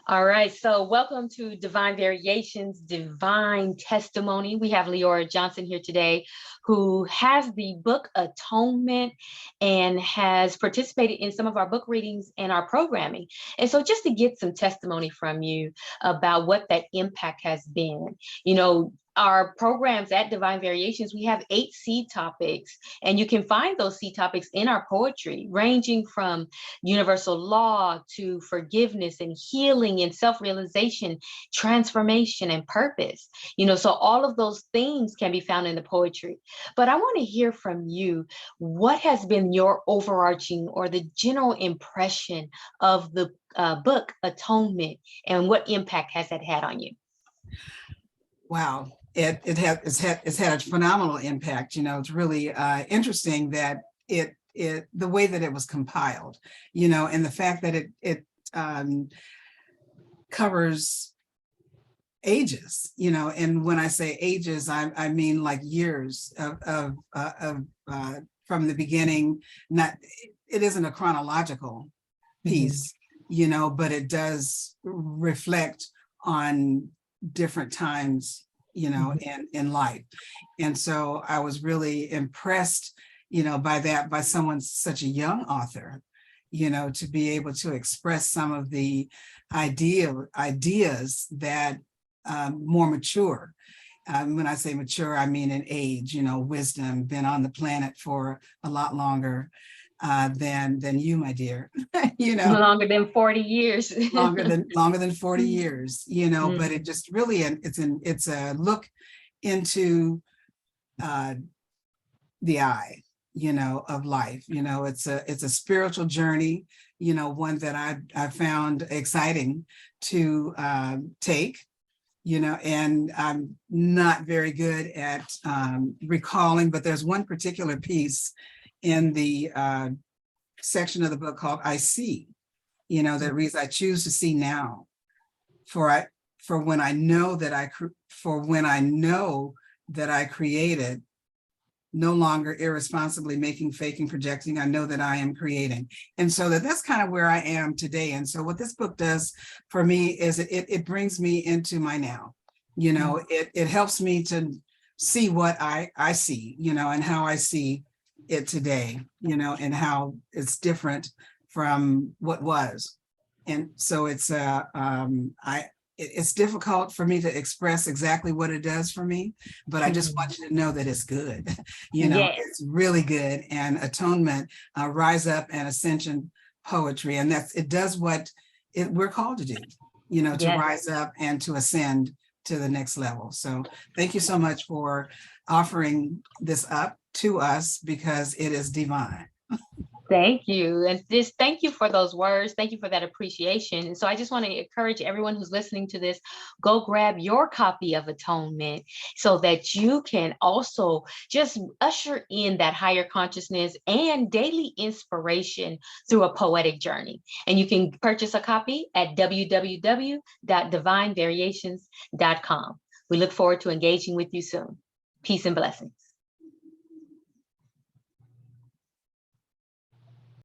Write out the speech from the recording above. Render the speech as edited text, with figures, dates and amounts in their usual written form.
All right, so welcome to Divine Variations, Divine Testimony. We have Leora Johnson here today, who has the book Atonement and has participated in some of our book readings and our programming. And so just to get some testimony from you about what that impact has been, our programs at Divine Variations, we have 8 seed topics, and you can find those seed topics in our poetry, ranging from universal law to forgiveness and healing and self-realization, transformation and purpose. So all of those things can be found in the poetry. But I want to hear from you. What has been your overarching or the general impression of the book Atonement, and what impact has that had on you? Wow. It's had a phenomenal impact. It's really interesting that the way that it was compiled, and the fact that it covers ages, and when I say ages, I mean like years of from the beginning. It isn't a chronological piece, but it does reflect on different times in life. And so I was really impressed by someone such a young author, to be able to express some of the ideas that more mature. When I say mature, I mean in age, wisdom, been on the planet for a lot longer than you, my dear. Longer than 40 years. longer than 40 years, but it just really, it's a look into the eye, of life. It's a spiritual journey, one that I found exciting to take, and I'm not very good at recalling, but there's one particular piece in the section of the book called I See, that reads, I choose to see now, for when I know that I created, no longer irresponsibly making, faking, projecting, I know that I am creating. And so that's kind of where I am today. And so what this book does for me is it brings me into my now. It helps me to see what I see, and how I see it today, and how it's different from what was. And so it's difficult for me to express exactly what it does for me, but I just want you to know that it's good. Yes. It's really good. And Atonement, Rise Up and Ascension poetry, and it does what we're called to do, to rise up and to ascend to the next level. So thank you so much for offering this up to us, because it is divine. Thank you. And just thank you for those words. Thank you for that appreciation. And so I just want to encourage everyone who's listening to this, go grab your copy of Atonement so that you can also just usher in that higher consciousness and daily inspiration through a poetic journey. And you can purchase a copy at www.divinevariations.com. We look forward to engaging with you soon. Peace and blessings.